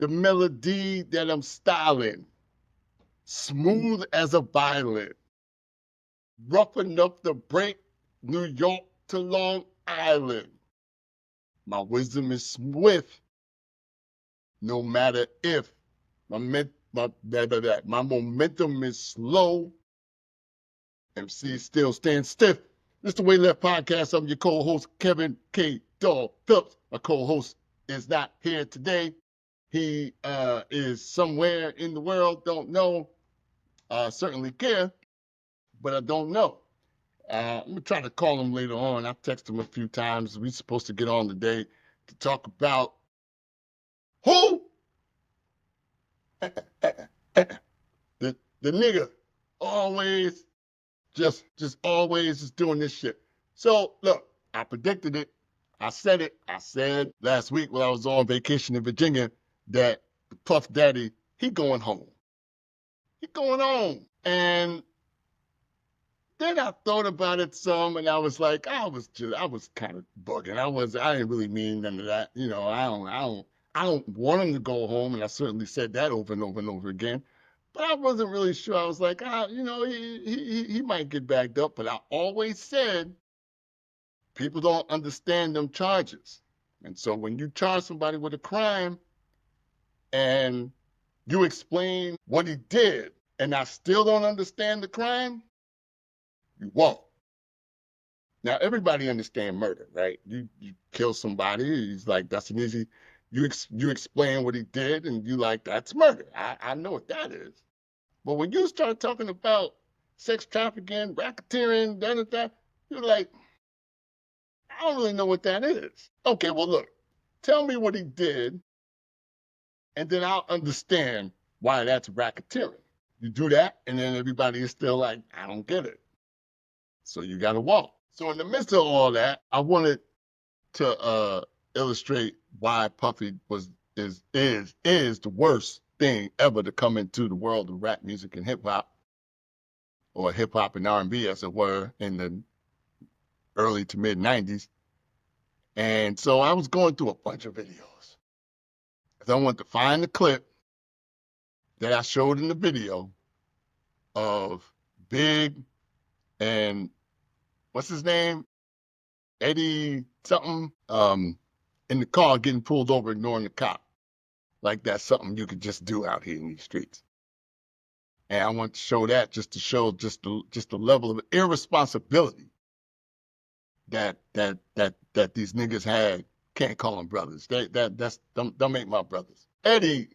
the melody that I'm styling, smooth as a violin, rough enough to break New York to Long Island. My wisdom is swift, no matter if my momentum is slow. MC still stand stiff. This is the Way Left Podcast. I'm your co-host, Kevin K. Dog Phillips. My co-host is not here today. He is somewhere in the world, don't know. Certainly care, but I don't know. I'm going to try to call him later on. I've texted him a few times. We're supposed to get on today to talk about who? the nigga. Always, just always is doing this shit. So, look, I predicted it. I said it. I said last week when I was on vacation in Virginia that Puff Daddy, he going home. He going home. And then I thought about it some, and I was like, I was kind of bugging. I didn't really mean none of that. You know, I don't want him to go home, and I certainly said that over and over and over again. But I wasn't really sure. I was like, you know, he might get backed up. But I always said people don't understand them charges, and so when you charge somebody with a crime, and you explain what he did, and I still don't understand the crime, you won't. Now everybody understand murder, right? You kill somebody, he's like that's an easy. You explain what he did, and you like that's murder. I know what that is. But when you start talking about sex trafficking, racketeering, that, you're like, I don't really know what that is. Okay, well look, tell me what he did, and then I'll understand why that's racketeering. You do that, and then everybody is still like, I don't get it. So you got to walk. So in the midst of all that, I wanted to illustrate why Puffy is the worst thing ever to come into the world of rap music and hip hop, or hip hop and R&B as it were, in the early to mid '90s. And so I was going through a bunch of videos. I wanted to find the clip that I showed in the video of Big and what's his name? Eddie something, in the car getting pulled over, ignoring the cop. Like that's something you could just do out here in these streets. And I want to show that just to show just the level of irresponsibility that these niggas had. Can't call them brothers. That's them ain't my brothers. Eddie,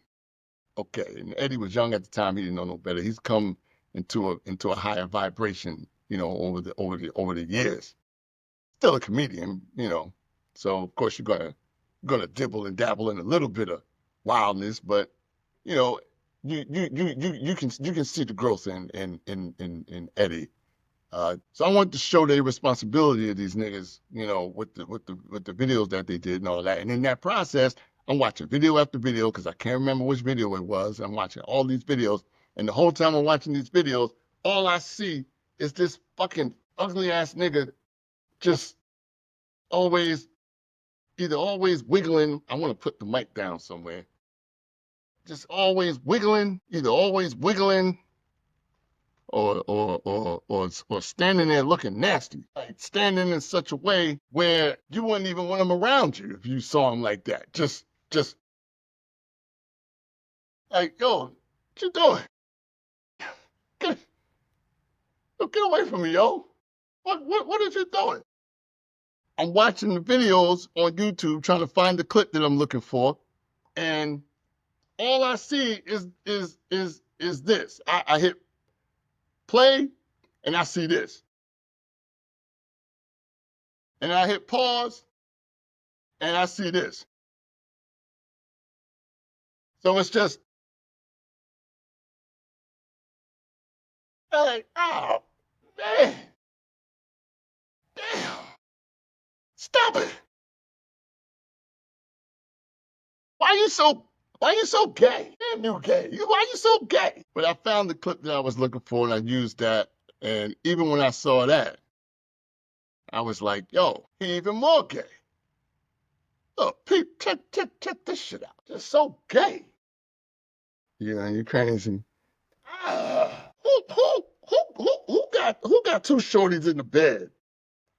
okay, and Eddie was young at the time. He didn't know no better. He's come into a higher vibration, you know, over the years. Still a comedian, you know. So of course you're gonna dibble and dabble in a little bit of wildness, but you know, you can see the growth in Eddie. So I want to show the responsibility of these niggas, you know, with the videos that they did and all that. And in that process, I'm watching video after video because I can't remember which video it was. I'm watching all these videos, and the whole time I'm watching these videos, all I see is this fucking ugly ass nigga just always always wiggling. I want to put the mic down somewhere. Just always wiggling, either always wiggling or standing there looking nasty, like standing in such a way where you wouldn't even want him around you if you saw him like that. Just like, yo, what you doing? Get, get away from me, yo. What is you doing? I'm watching the videos on YouTube trying to find the clip that I'm looking for, and all I see is this. I hit play, and I see this. And I hit pause, and I see this. So it's just, like, oh, man. Damn. Stop it. Why you so gay? Damn, you gay. Why you so gay? But I found the clip that I was looking for, and I used that. And even when I saw that, I was like, yo, he even more gay. Look, Pete, check this shit out. Just so gay. You crazy. Who got two shorties in the bed?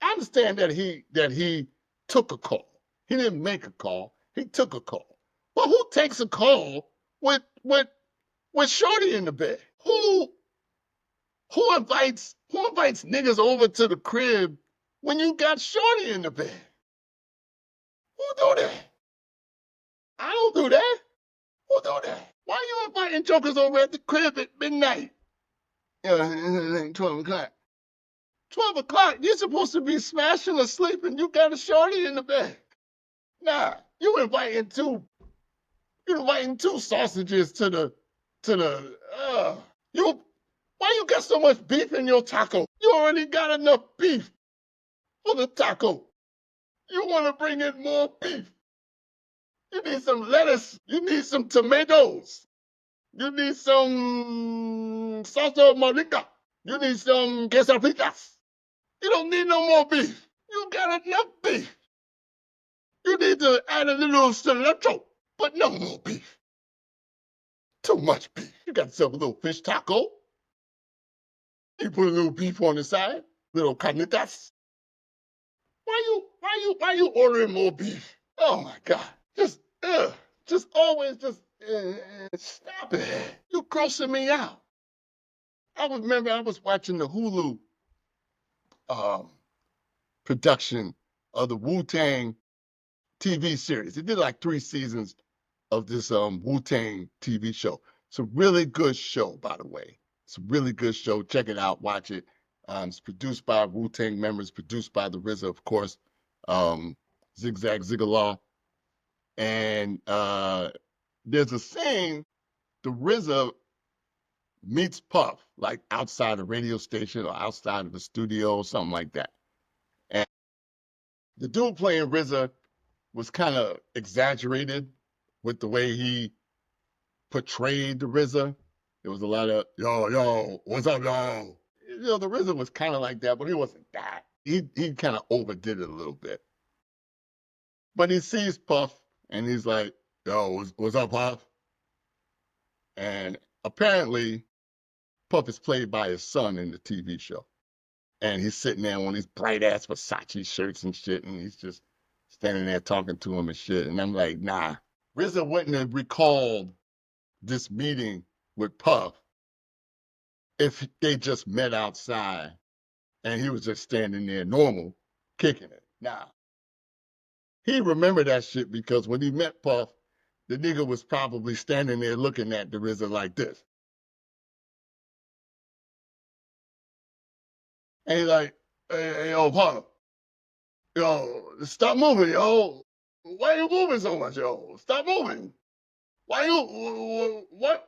I understand that he took a call. He didn't make a call. He took a call. But who takes a call with shorty in the bed? Who invites niggas over to the crib when you got shorty in the bed? Who do that? I don't do that. Who do that? Why are you inviting jokers over at the crib at midnight? 12 o'clock. 12 o'clock, you're supposed to be smashing or sleeping. You got a shorty in the bed. Nah, you inviting two sausages to the you why you got so much beef in your taco? You already got enough beef for the taco. You want to bring in more beef. You need some lettuce. You need some tomatoes. You need some salsa moringa. You need some quesadillas. You don't need no more beef. You got enough beef. You need to add a little cilantro, but no more beef. Too much beef. You got yourself a little fish taco. You put a little beef on the side, little carnitas. Why you ordering more beef? Oh my God. Just always stop it. You grossing me out. I remember I was watching the Hulu um, production of the Wu-Tang TV series. It did like 3 seasons of this Wu-Tang TV show. It's a really good show, by the way. It's a really good show. Check it out. Watch it. It's produced by Wu-Tang members, produced by the RZA, of course, Zigzag Zigalaw. And there's a scene, the RZA meets Puff, like outside a radio station or outside of a studio or something like that. And the dude playing RZA was kind of exaggerated with the way he portrayed the RZA. There was a lot of yo, what's up, yo? The RZA was kind of like that, but he wasn't that. He kind of overdid it a little bit. But he sees Puff and he's like, yo, what's up, Puff? And apparently, Puff is played by his son in the TV show. And he's sitting there on these bright ass Versace shirts and shit, and he's just standing there talking to him and shit. And I'm like, nah. RZA wouldn't have recalled this meeting with Puff if they just met outside and he was just standing there normal, kicking it. Nah. He remembered that shit because when he met Puff, the nigga was probably standing there looking at the RZA like this. And he's like, hey, yo, Puff, yo, stop moving, yo. Why you moving so much, yo? Stop moving. Why you, what?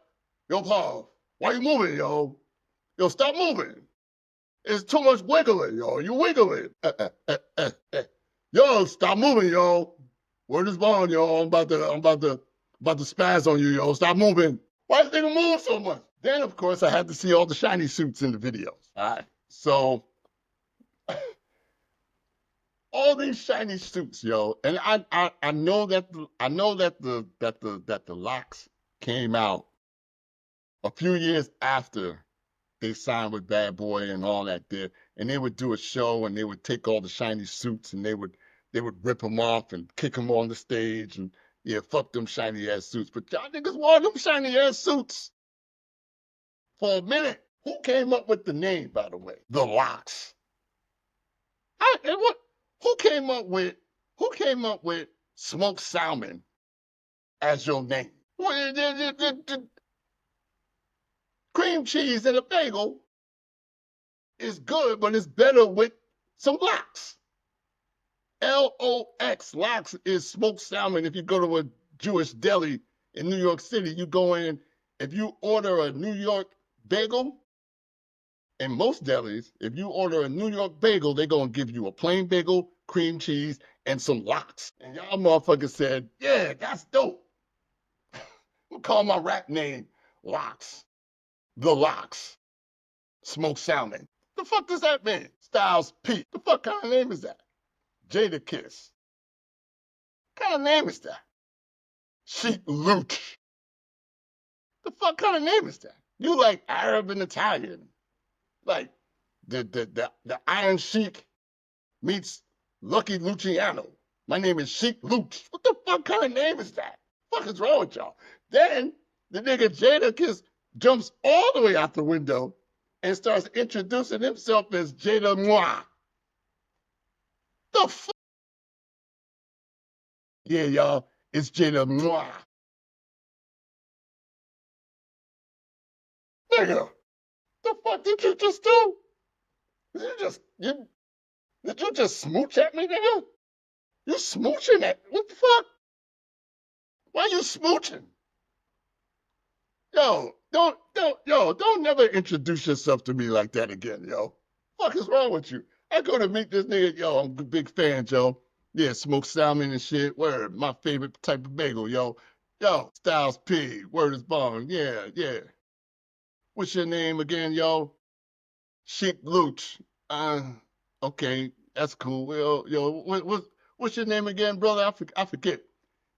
Yo, Puff, why you moving, yo? Yo, stop moving. It's too much wiggling, yo. You wiggling. Yo, stop moving, yo. Word is bond, yo. I'm about to spaz on you, yo. Stop moving. Why this nigga move so much? Then, of course, I had to see all the shiny suits in the videos. All right. So all these shiny suits, yo. And I know that the locks came out a few years after they signed with Bad Boy and all that there, and they would do a show and they would take all the shiny suits and they would rip them off and kick them on the stage and yeah, fuck them shiny ass suits. But y'all niggas wore them shiny ass suits for a minute. Who came up with the name, by the way? The Locks. And what? Who came up with smoked salmon as your name? Well, the cream cheese and a bagel is good, but it's better with some lox. Lox. Lox is smoked salmon. If you go to a Jewish deli in New York City, you go in, if you order a New York bagel, in most delis, if you order a New York bagel, they're going to give you a plain bagel, cream cheese, and some lox. And y'all motherfuckers said, yeah, that's dope. I'm call my rap name Lox. The Lox. Smoked salmon. The fuck does that mean? Styles P. The fuck kind of name is that? Jada Kiss. What kind of name is that? Sheep Luch. The fuck fuck kind of name is that? You like Arab and Italian. Like the Iron Sheik meets Lucky Luciano. My name is Sheik Luch. What the fuck kind of name is that? What the fuck is wrong with y'all? Then the nigga Jadakiss jumps all the way out the window and starts introducing himself as Jada Moi. The fuck? Yeah, y'all, it's Jada Moi. Nigga, the fuck did you just do? Did you just smooch at me, nigga? You smooching at what the fuck? Why you smooching? Don't never introduce yourself to me like that again, yo. Fuck is wrong with you? I go to meet this nigga, yo, I'm a big fan, Joe. Yeah, smoked salmon and shit. Word, my favorite type of bagel, yo. Yo, Styles P, word is bond. Yeah, yeah. What's your name again, yo? Sheik Luch. Okay, that's cool. Yo, what's your name again, brother? I forget.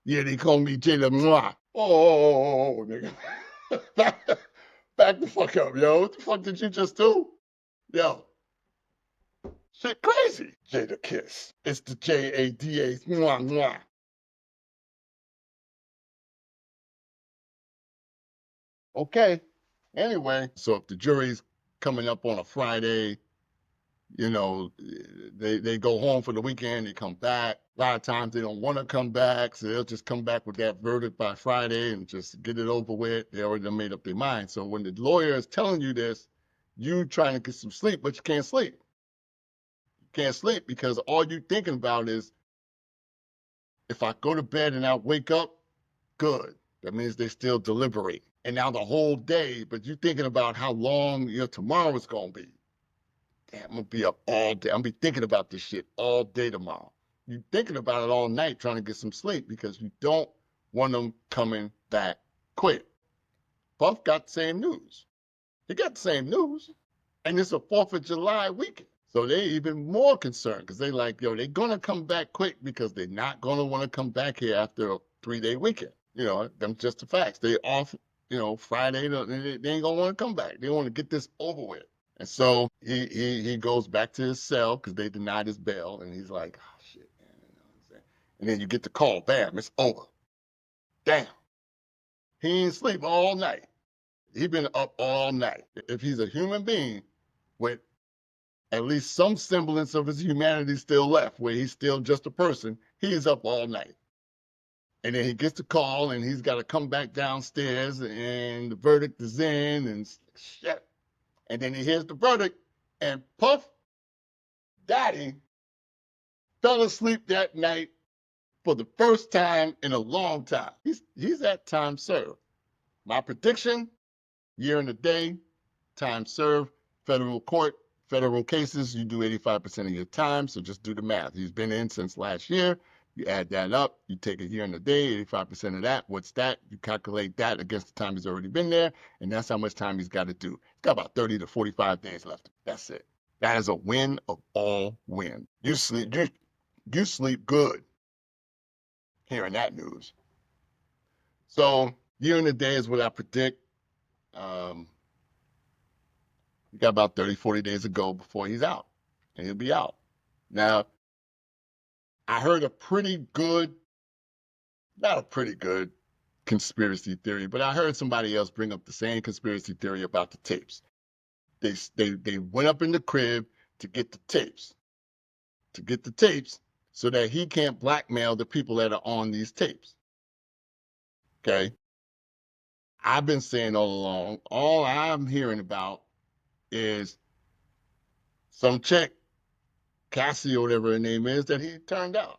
Yeah, they call me Jada Moi. Oh, nigga. Back the fuck up, yo. What the fuck did you just do? Yo, shit crazy. Jada Kiss. It's the Jada. Mwah, mwah. Okay. Anyway, so if the jury's coming up on a Friday, you know, they go home for the weekend, they come back. A lot of times they don't want to come back, so they'll just come back with that verdict by Friday and just get it over with. They already made up their mind. So when the lawyer is telling you this, you trying to get some sleep, but you can't sleep. You can't sleep because all you thinking about is if I go to bed and I wake up, good. That means they still deliberate. And now the whole day, but you thinking about how long your tomorrow is gonna be. Damn, I'm gonna be up all day. I'm gonna be thinking about this shit all day tomorrow. You thinking about it all night trying to get some sleep because you don't want them coming back quick. Puff got the same news. He got the same news. And it's a 4th of July weekend. So they even more concerned because they like, yo, they're gonna come back quick because they're not gonna want to come back here after a 3-day weekend. You know, them just the facts. They off, Friday, they ain't gonna want to come back. They want to get this over with. And so he goes back to his cell because they denied his bail, and he's like, oh shit, man, you know what I'm saying? And then you get the call, bam, it's over. Damn. He ain't sleep all night. He been up all night. If he's a human being with at least some semblance of his humanity still left, where he's still just a person, he's up all night. And then he gets the call and he's got to come back downstairs and the verdict is in and shit. And then he hears the verdict and Puff Daddy fell asleep that night for the first time in a long time. He's at time served. My prediction, year and a day, time served, federal court, federal cases, you do 85% of your time, so just do the math. He's been in since last year. You add that up, you take a year and a day, 85% of that. What's that? You calculate that against the time he's already been there, and that's how much time he's got to do. He's got about 30 to 45 days left. That's it. That is a win of all wins. You sleep good hearing that news. So year and a day is what I predict. Um, you got about 30, 40 days to go before he's out, and he'll be out. Now, I heard a pretty good, not a pretty good conspiracy theory, but I heard somebody else bring up the same conspiracy theory about the tapes. They went up in the crib to get the tapes, so that he can't blackmail the people that are on these tapes. Okay. I've been saying all along, all I'm hearing about is some chick, Cassie or whatever her name is, that he turned out.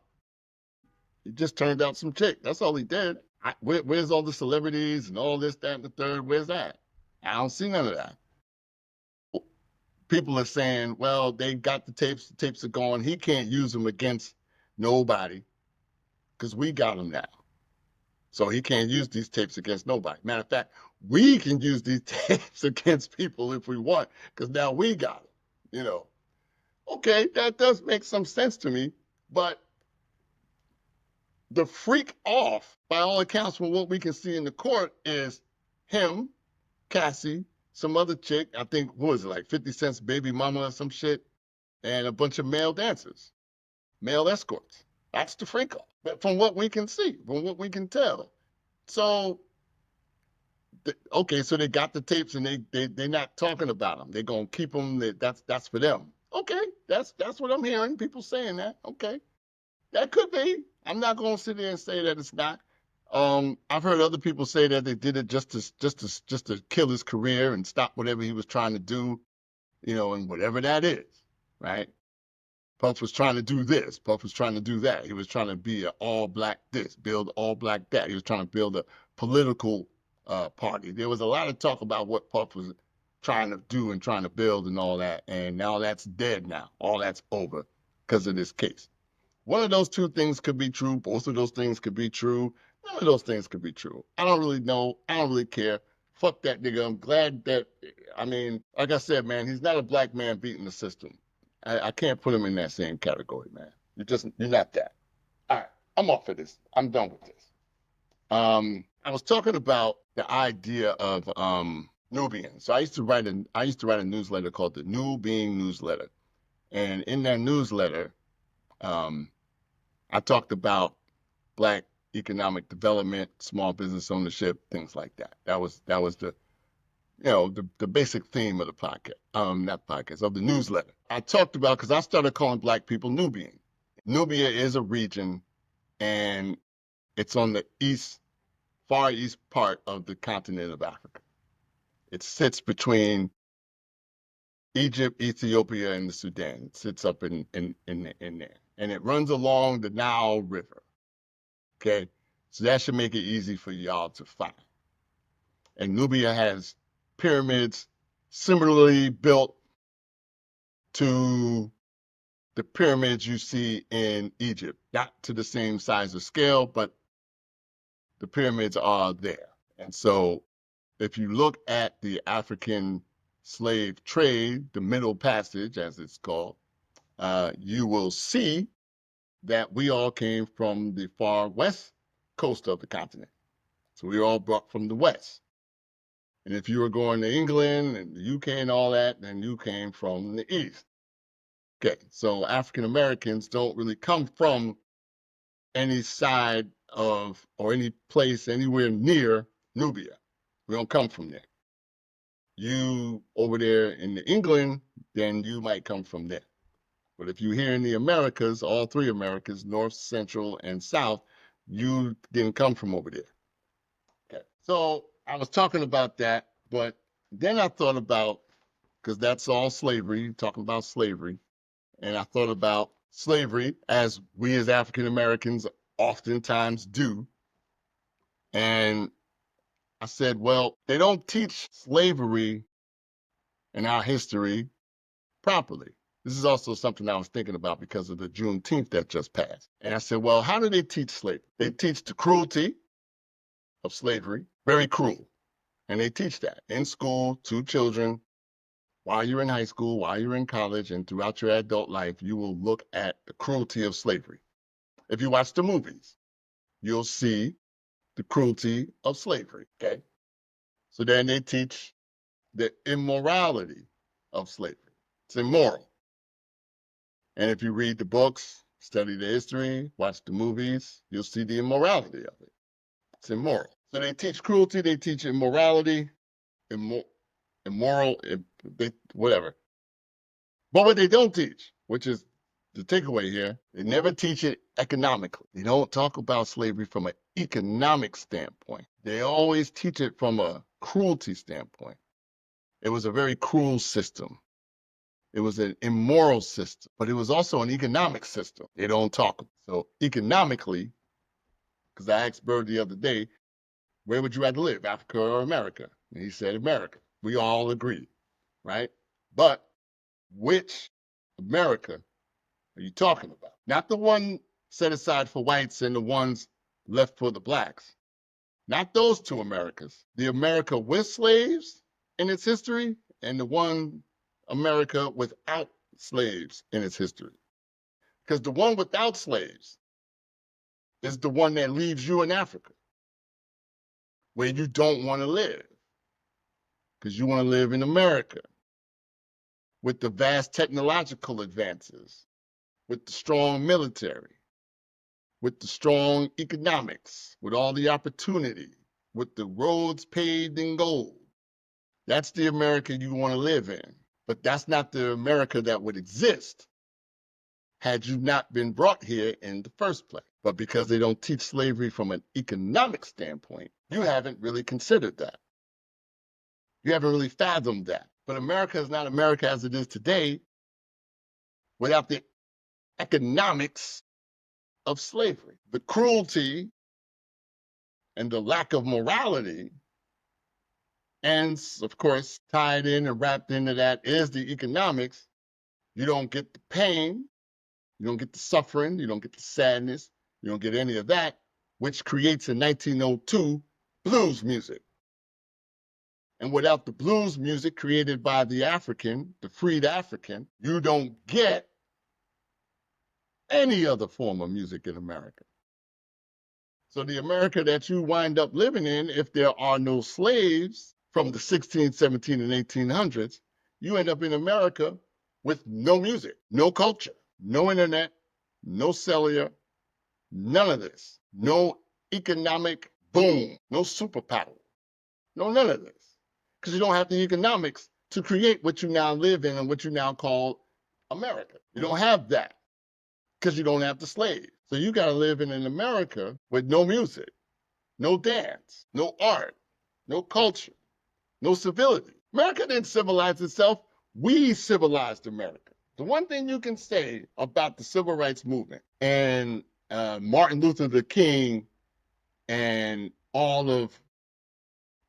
He just turned out some chick. That's all he did. Where's all the celebrities and all this, that, and the third? Where's that? I don't see none of that. People are saying, well, they got the tapes are gone. He can't use them against nobody because we got them now. So he can't use these tapes against nobody. Matter of fact, we can use these tapes against people if we want because now we got them. You know, okay, that does make some sense to me, but the freak off, by all accounts, from what we can see in the court, is him Cassie, some other chick, I think, what was it, like 50 Cent's baby mama or some shit, and a bunch of male dancers, male escorts. That's the freak off. But from what we can see, from what we can tell. So, okay, so they got the tapes and they're not talking about them. They're going to keep them. That's for them. Okay, that's what I'm hearing. People saying that. Okay, that could be. I'm not going to sit there and say that it's not. I've heard other people say that they did it just to kill his career and stop whatever he was trying to do, and whatever that is, right? Puff was trying to do this. Puff was trying to do that. He was trying to be an all black this, build all black that. He was trying to build a political party. There was a lot of talk about what Puff was trying to do and trying to build and all that. And now that's dead now. All that's over because of this case. One of those two things could be true. Both of those things could be true. None of those things could be true. I don't really know. I don't really care. Fuck that nigga. I'm glad that, I mean, like I said, man, he's not a black man beating the system. I can't put him in that same category, man. You're not that. All right, I'm off of this. I'm done with this. I was talking about the idea of Nubian. So I used to write a newsletter called the New Being Newsletter, and in that newsletter, I talked about black economic development, small business ownership, things like that. That was the the basic theme of the podcast, not podcast, of the newsletter. I talked about, because I started calling black people Nubian. Nubia is a region, and it's on the far east part of the continent of Africa. It sits between Egypt, Ethiopia, and the Sudan. It sits up in there. And it runs along the Nile River. Okay? So that should make it easy for y'all to find. And Nubia has pyramids similarly built to the pyramids you see in Egypt. Not to the same size or scale, but the pyramids are there. And so if you look at the African slave trade, the Middle Passage, as it's called, you will see that we all came from the far west coast of the continent. So we were all brought from the west. And if you were going to England and the UK and all that, then you came from the east. Okay, so African Americans don't really come from any side of, or any place anywhere near Nubia. We don't come from there. You over there in England, then you might come from there. But if you're here in the Americas, all three Americas, North, Central, and South, you didn't come from over there. Okay. So I was talking about that, but then I thought about, because that's all slavery, talking about slavery, and I thought about slavery as we as African Americans oftentimes do. And I said, well, they don't teach slavery in our history properly. This is also something I was thinking about because of the Juneteenth that just passed. And I said, well, how do they teach slavery? They teach the cruelty of slavery, very cruel. And they teach that in school to children while you're in high school, while you're in college, and throughout your adult life. You will look at the cruelty of slavery. If you watch the movies, you'll see the cruelty of slavery, okay? So then they teach the immorality of slavery. It's immoral. And if you read the books, study the history, watch the movies, you'll see the immorality of it. It's immoral. So they teach cruelty, they teach immorality, immoral, whatever. But what they don't teach, which is the takeaway here, they never teach it economically. They don't talk about slavery from an economic standpoint. They always teach it from a cruelty standpoint. It was a very cruel system. It was an immoral system, but it was also an economic system. They don't talk. So economically, because I asked Bird the other day, where would you rather live, Africa or America? And he said America. We all agreed, right? But which America are you talking about? Not the one set aside for whites and the ones left for the blacks. Not those two Americas. The America with slaves in its history and the one America without slaves in its history. Because the one without slaves is the one that leaves you in Africa, where you don't want to live. because you want to live in America with the vast technological advances, with the strong military, with the strong economics, with all the opportunity, with the roads paved in gold. That's the America you want to live in. But that's not the America that would exist had you not been brought here in the first place. But because they don't teach slavery from an economic standpoint, you haven't really considered that. You haven't really fathomed that. But America is not America as it is today without the economics of slavery. The cruelty and the lack of morality, and of course, tied in and wrapped into that is the economics. You don't get the pain, you don't get the suffering, you don't get the sadness, you don't get any of that, which creates in 1902 blues music. And without the blues music created by the African, the freed African, you don't get any other form of music in America. So the America that you wind up living in, if there are no slaves from the 16, 17, and 1800s, you end up in America with no music, no culture, no internet, no cellular, none of this, no economic boom, no superpower, no none of this. Because you don't have the economics to create what you now live in and what you now call America. You don't have that because you don't have the slaves. So you got to live in an America with no music, no dance, no art, no culture, no civility. America didn't civilize itself. We civilized America. The one thing you can say about the civil rights movement and Martin Luther King and all of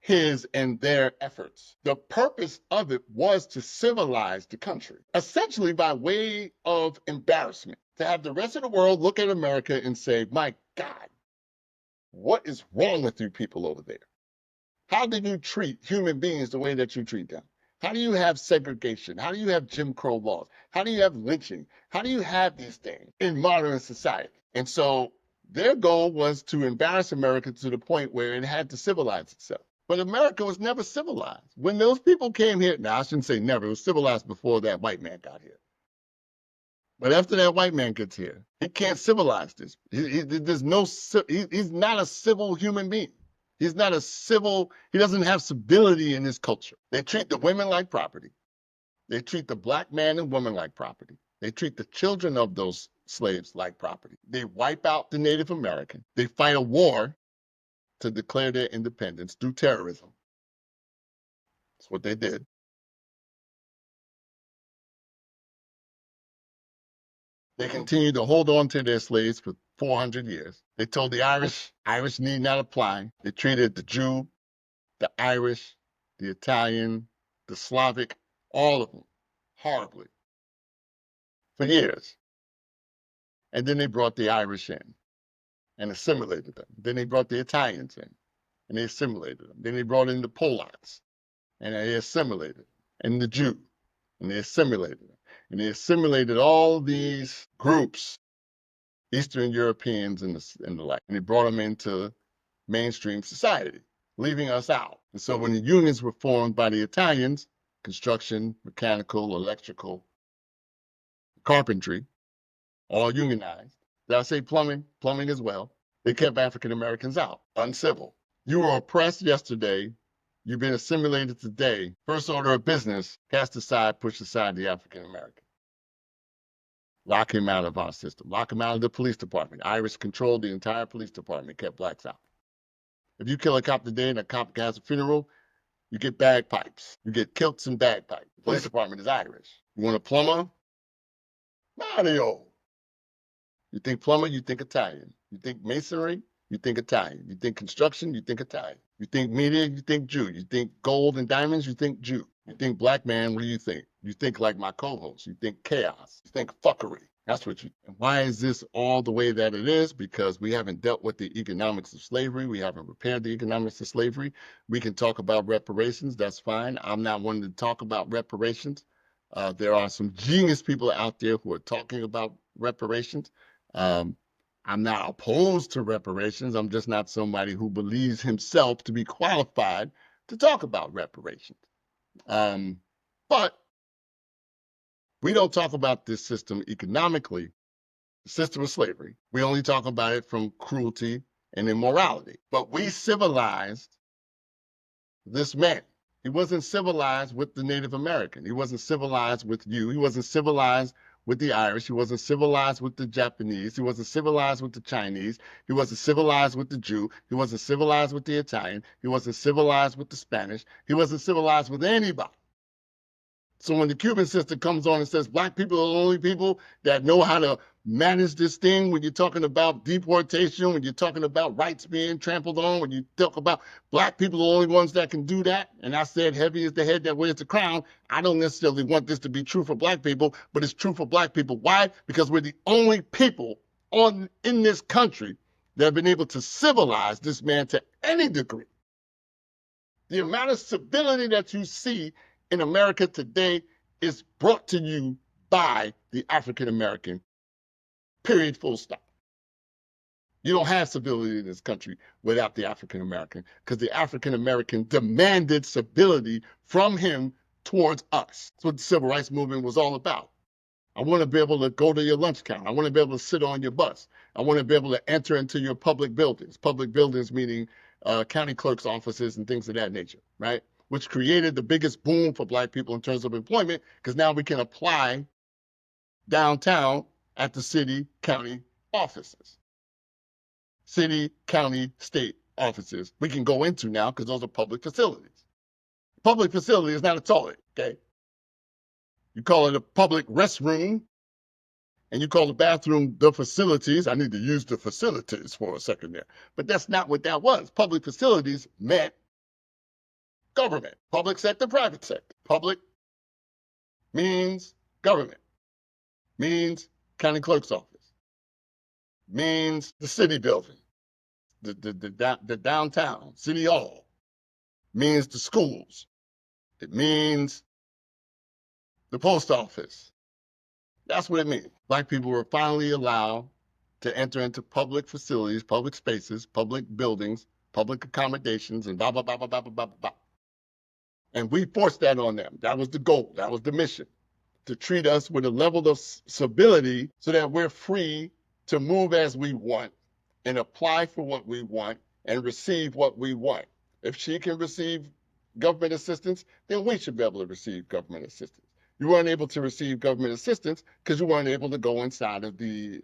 his and their efforts. The purpose of it was to civilize the country, essentially by way of embarrassment, to have the rest of the world look at America and say, my God, what is wrong with you people over there? How do you treat human beings the way that you treat them? How do you have segregation? How do you have Jim Crow laws? How do you have lynching? How do you have these things in modern society? And so their goal was to embarrass America to the point where it had to civilize itself. But America was never civilized. When those people came here, now I shouldn't say never, it was civilized before that white man got here. But after that white man gets here, he can't civilize this. There's no, he's not a civil human being. He's not a civil, he doesn't have civility in his culture. They treat the women like property. They treat the black man and woman like property. They treat the children of those slaves like property. They wipe out the Native American. They fight a war to declare their independence through terrorism. That's what they did. They continued to hold on to their slaves for 400 years. They told the Irish need not apply. They treated the Jew, the Irish, the Italian, the Slavic, all of them horribly for years. And then they brought the Irish in and assimilated them. Then they brought the Italians in and they assimilated them. Then they brought in the Polacks and they assimilated them, and the Jew, and they assimilated them. And they assimilated all these groups, Eastern Europeans and the like, and they brought them into mainstream society, leaving us out. And so when the unions were formed by the Italians, construction, mechanical, electrical, carpentry, all unionized. Did I say plumbing? Plumbing as well. They kept African Americans out, uncivil. You were oppressed yesterday. You've been assimilated today. First order of business, cast aside, push aside the African American. Lock him out of our system. Lock him out of the police department. Irish controlled the entire police department, kept blacks out. If you kill a cop today and a cop has a funeral, you get bagpipes. You get kilts and bagpipes. The police department is Irish. You want a plumber? Mario. You think plumber, you think Italian. You think masonry, you think Italian. You think construction, you think Italian. You think media, you think Jew. You think gold and diamonds, you think Jew. You think black man, what do you think? You think like my co-host. You think chaos. You think fuckery. That's what you. And why is this all the way that it is? Because we haven't dealt with the economics of slavery. We haven't repaired the economics of slavery. We can talk about reparations. That's fine. I'm not one to talk about reparations. There are some genius people out there who are talking about reparations. I'm not opposed to reparations. I'm just not somebody who believes himself to be qualified to talk about reparations. But we don't talk about this system economically, the system of slavery. We only talk about it from cruelty and immorality. But we civilized this man. He wasn't civilized with the Native American. He wasn't civilized with you. He wasn't civilized with the Irish. He wasn't civilized with the Japanese. He wasn't civilized with the Chinese. He wasn't civilized with the Jew. He wasn't civilized with the Italian. He wasn't civilized with the Spanish. He wasn't civilized with anybody. So when the Cuban system comes on and says black people are the only people that know how to manage this thing, when you're talking about deportation, when you're talking about rights being trampled on, when you talk about black people are the only ones that can do that, and I said heavy is the head that wears the crown, I don't necessarily want this to be true for black people, but it's true for black people. Why? Because we're the only people in this country that have been able to civilize this man to any degree. The amount of civility that you see in America today is brought to you by the African American, period, full stop. You don't have civility in this country without the African American, because the African American demanded civility from him towards us. That's what the civil rights movement was all about. I want to be able to go to your lunch counter. I want to be able to sit on your bus. I want to be able to enter into your public buildings. Public buildings meaning county clerk's offices and things of that nature, right? Which created the biggest boom for black people in terms of employment, because now we can apply downtown at the city, county offices. City, county, state offices we can go into now because those are public facilities. Public facility is not a toilet, okay? You call it a public restroom, and you call the bathroom the facilities. I need to use the facilities for a second there. But that's not what that was. Public facilities meant government, public sector, private sector. Public means government, means county clerk's office, means the city building, the downtown, city hall, means the schools. It means the post office. That's what it means. Black people were finally allowed to enter into public facilities, public spaces, public buildings, public accommodations, and blah, blah, blah, blah, blah, blah, blah, blah. And we forced that on them. That was the goal. That was the mission, to treat us with a level of civility so that we're free to move as we want and apply for what we want and receive what we want. If she can receive government assistance, then we should be able to receive government assistance. You weren't able to receive government assistance because you weren't able to go inside of the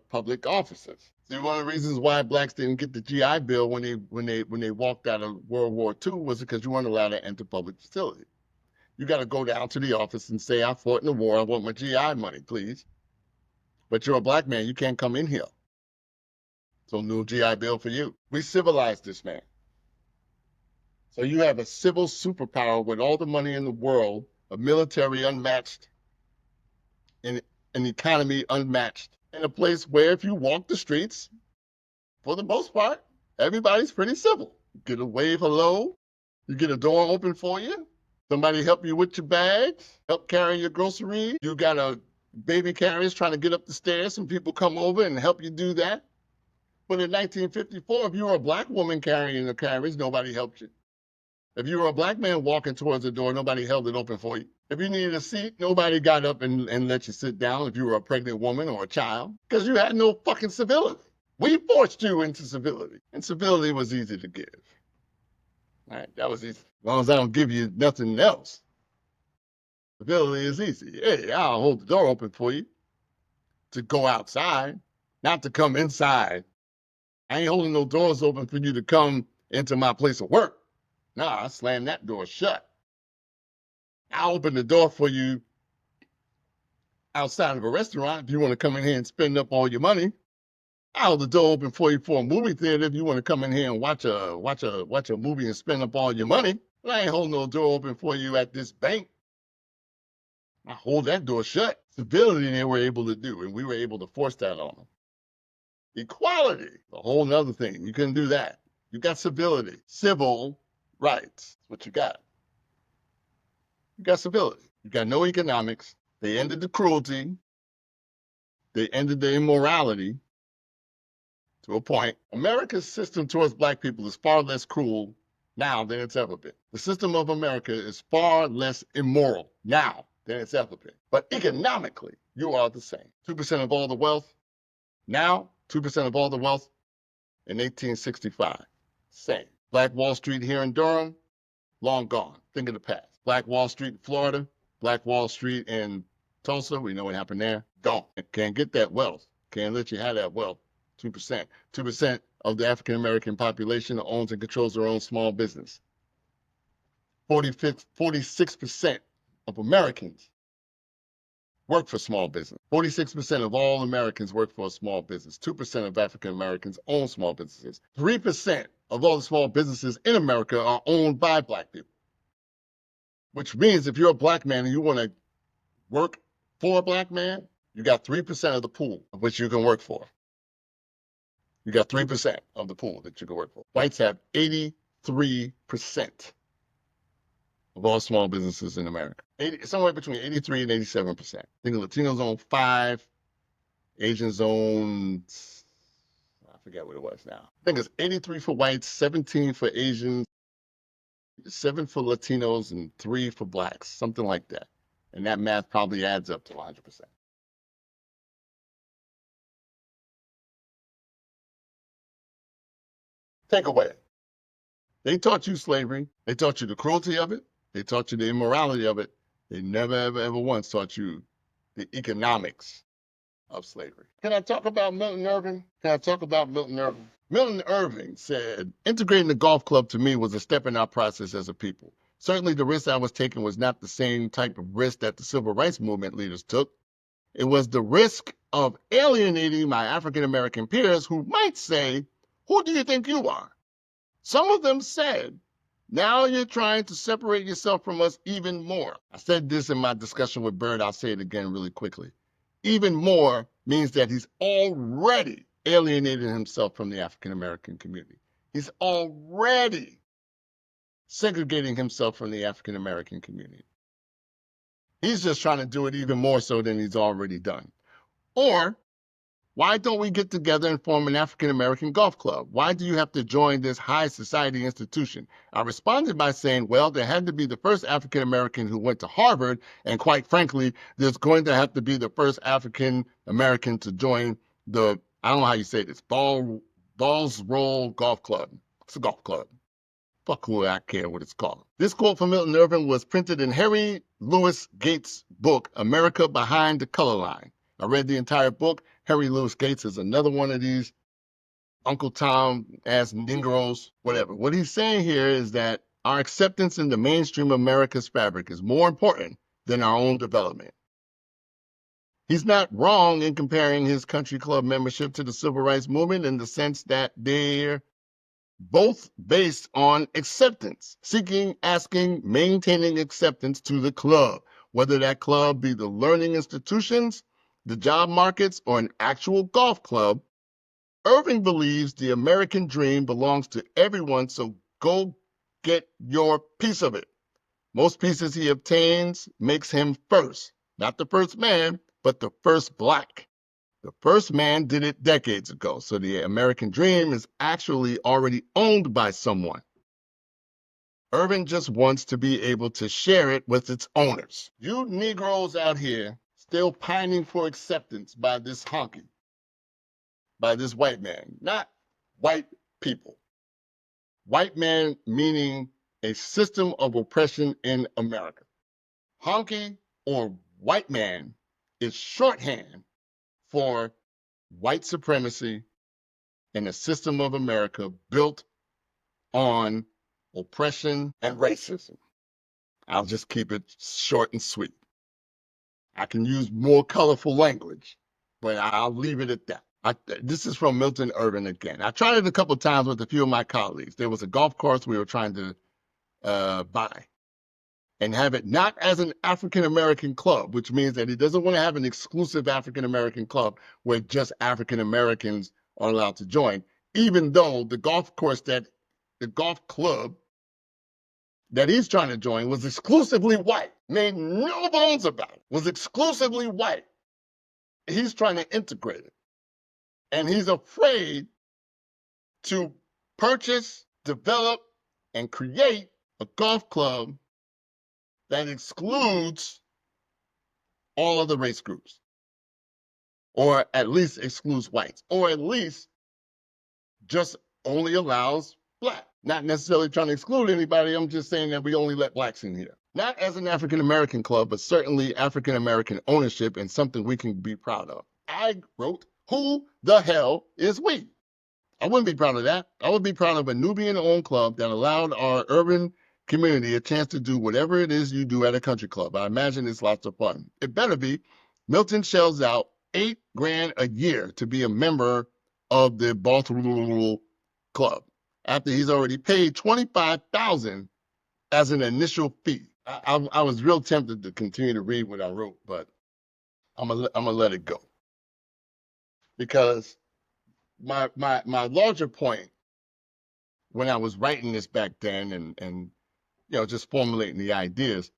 public offices. See, one of the reasons why blacks didn't get the GI Bill when they walked out of World War II was because you weren't allowed to enter public facilities. You got to go down to the office and say, I fought in the war, I want my GI money, please. But you're a black man, you can't come in here. So no GI Bill for you. We civilized this man. So you have a civil superpower with all the money in the world, a military unmatched, and an economy unmatched, in a place where if you walk the streets, for the most part, everybody's pretty civil. You get a wave hello, you get a door open for you, somebody help you with your bags, help carry your groceries. You got a baby carriers trying to get up the stairs, some people come over and help you do that. But in 1954, if you were a black woman carrying the carriage, nobody helped you. If you were a black man walking towards the door, nobody held it open for you. If you needed a seat, nobody got up and let you sit down if you were a pregnant woman or a child, because you had no fucking civility. We forced you into civility, and civility was easy to give. All right, that was easy. As long as I don't give you nothing else. Civility is easy. Hey, I'll hold the door open for you to go outside, not to come inside. I ain't holding no doors open for you to come into my place of work. Nah, I slam that door shut. I'll open the door for you outside of a restaurant if you want to come in here and spend up all your money. I'll hold the door open for you for a movie theater if you want to come in here and watch a movie and spend up all your money. But I ain't holding no door open for you at this bank. I hold that door shut. Civility they were able to do, and we were able to force that on them. Equality, a whole nother thing. You couldn't do that. You got civility, civil rights. That's what you got. You got civility. You got no economics. They ended the cruelty. They ended the immorality to a point. America's system towards black people is far less cruel now than it's ever been. The system of America is far less immoral now than it's ever been. But economically, you are the same. 2% of all the wealth now, 2% of all the wealth in 1865. Same. Black Wall Street here in Durham, long gone. Think of the past. Black Wall Street in Florida, Black Wall Street in Tulsa, we know what happened there. Gone. Can't get that wealth. Can't let you have that wealth. 2%. 2% of the African American population owns and controls their own small business. 46% of Americans work for small business. 46% of all Americans work for a small business. 2% of African Americans own small businesses. 3% of all the small businesses in America are owned by black people. Which means if you're a black man and you want to work for a black man, you got 3% of the pool of which you can work for. You got 3% of the pool that you can work for. Whites have 83% of all small businesses in America. Somewhere between 83 and 87%. I think Latinos own 5, Asians own, I forget what it was now. I think it's 83 for whites, 17 for Asians, 7 for Latinos, and 3 for blacks, something like that. And that math probably adds up to 100%. Takeaway. They taught you slavery. They taught you the cruelty of it. They taught you the immorality of it. They never, ever, ever once taught you the economics of slavery. Can I talk about Milton Irving? Can I talk about Milton Irving? Milton Irving said, integrating the golf club to me was a step in our process as a people. Certainly the risk I was taking was not the same type of risk that the civil rights movement leaders took. It was the risk of alienating my African American peers who might say, who do you think you are? Some of them said, now you're trying to separate yourself from us even more. I said this in my discussion with Bird. I'll say it again really quickly. Even more means that he's already alienated himself from the African American community. He's already segregating himself from the African American community. He's just trying to do it even more so than he's already done. Or why don't we get together and form an African American golf club? Why do you have to join this high society institution? I responded by saying, well, there had to be the first African American who went to Harvard, and quite frankly, there's going to have to be the first African American to join the, I don't know how you say this, Balls Roll Golf Club. It's a golf club. Fuck who I care what it's called. This quote from Milton Irving was printed in Harry Louis Gates' book, America Behind the Color Line. I read the entire book. Harry Louis Gates is another one of these Uncle Tom-ass Negroes, whatever. What he's saying here is that our acceptance in the mainstream America's fabric is more important than our own development. He's not wrong in comparing his country club membership to the civil rights movement in the sense that they're both based on acceptance, seeking, asking, maintaining acceptance to the club, whether that club be the learning institutions, the job markets, or an actual golf club. Irving believes the American dream belongs to everyone, so go get your piece of it. Most pieces he obtains makes him first, not the first man, but the first black. The first man did it decades ago, so the American dream is actually already owned by someone. Irving just wants to be able to share it with its owners. You Negroes out here still pining for acceptance by this honky, by this white man, not white people. White man meaning a system of oppression in America. Honky or white man is shorthand for white supremacy and a system of America built on oppression and racism. I'll just keep it short and sweet. I can use more colorful language, but I'll leave it at that. This is from Milton Irving again. I tried it a couple of times with a few of my colleagues. There was a golf course we were trying to buy and have it not as an African-American club, which means that he doesn't want to have an exclusive African-American club where just African-Americans are allowed to join, even though the golf club that he's trying to join was exclusively white, made no bones about it, was exclusively white. He's trying to integrate it. And he's afraid to purchase, develop, and create a golf club that excludes all other race groups, or at least excludes whites, or at least just only allows black. Not necessarily trying to exclude anybody. I'm just saying that we only let blacks in here. Not as an African American club, but certainly African American ownership and something we can be proud of. I wrote, who the hell is we? I wouldn't be proud of that. I would be proud of a Nubian-owned club that allowed our urban community a chance to do whatever it is you do at a country club. I imagine it's lots of fun. It better be. Milton shells out $8,000 a year to be a member of the Baltimore club after he's already paid $25,000 as an initial fee. I was real tempted to continue to read what I wrote, but I'm gonna let it go because my larger point when I was writing this back then and just formulating the ideas.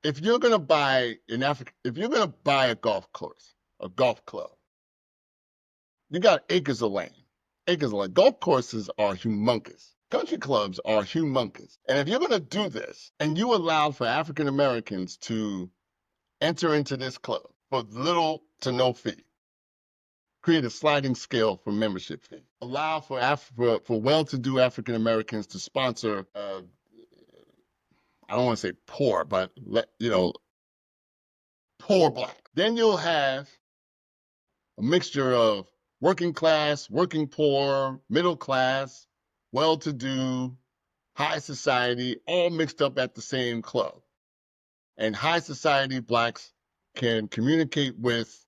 If you're gonna buy if you're gonna buy a golf course, a golf club, you got acres of land. Acres of land. Golf courses are humongous. Country clubs are humongous. And if you're gonna do this and you allow for African Americans to enter into this club for little to no fee, create a sliding scale for membership fee, allow for well-to-do African Americans to sponsor I don't want to say poor, but poor black. Then you'll have a mixture of working class, working poor, middle class, well-to-do, high society, all mixed up at the same club. And high society blacks can communicate with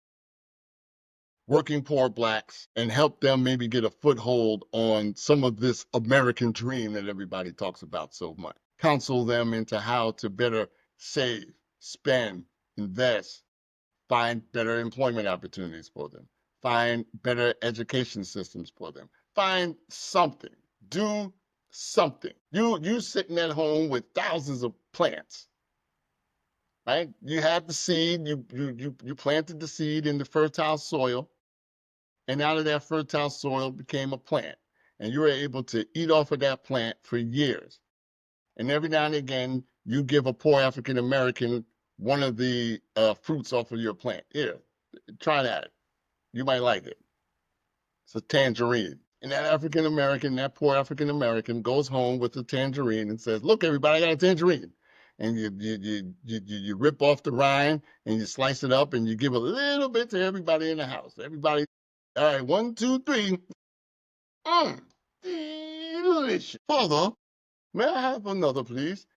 working poor blacks and help them maybe get a foothold on some of this American dream that everybody talks about so much. Counsel them into how to better save, spend, invest, find better employment opportunities for them, find better education systems for them, find something, do something. You sitting at home with thousands of plants, right? You had the seed, you planted the seed in the fertile soil, and out of that fertile soil became a plant. And you were able to eat off of that plant for years. And every now and again, you give a poor African American one of the fruits off of your plant. Here, try that. You might like it. It's a tangerine. And that poor African American, goes home with a tangerine and says, "Look, everybody, I got a tangerine." And you rip off the rind and you slice it up and you give a little bit to everybody in the house. Everybody, all right, 1, 2, 3. Delicious. Father, may I have another, please?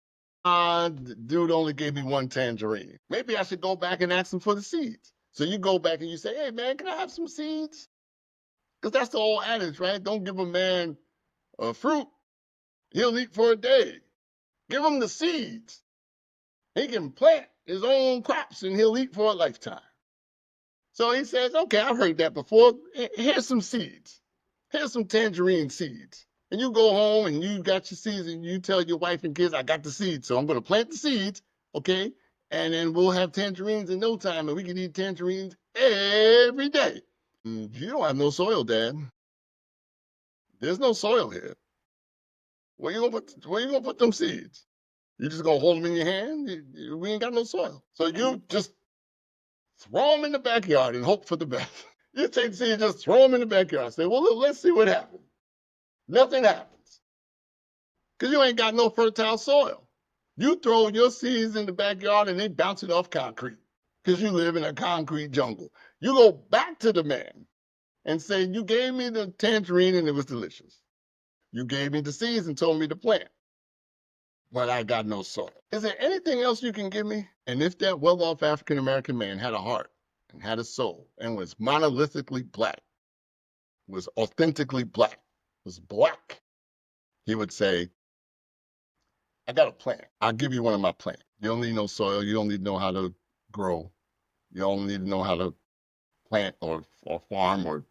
Dude only gave me one tangerine. Maybe I should go back and ask him for the seeds. So you go back and you say, "Hey, man, can I have some seeds?" Because that's the old adage, right? Don't give a man a fruit, he'll eat for a day. Give him the seeds. He can plant his own crops and he'll eat for a lifetime. So he says, "Okay, I've heard that before. Here's some seeds. Here's some tangerine seeds." And you go home and you got your seeds and you tell your wife and kids, "I got the seeds, so I'm going to plant the seeds, okay? And then we'll have tangerines in no time and we can eat tangerines every day." You don't have no soil, Dad. There's no soil here. Where you gonna put them seeds? You just gonna hold them in your hand? We ain't got no soil. So you just throw them in the backyard and hope for the best. You take the seeds, just throw them in the backyard. Say, "Well, let's see what happens." Nothing happens. Because you ain't got no fertile soil. You throw your seeds in the backyard and they bounce it off concrete. Because you live in a concrete jungle. You go back to the man and say, "You gave me the tangerine and it was delicious. You gave me the seeds and told me to plant, but I got no soil. Is there anything else you can give me?" And if that well-off African-American man had a heart and had a soul and was monolithically black, was authentically black, was black, he would say, "I got a plant. I'll give you one of my plants. You don't need no soil. You don't need to know how to grow. You don't need to know how to plant or farm or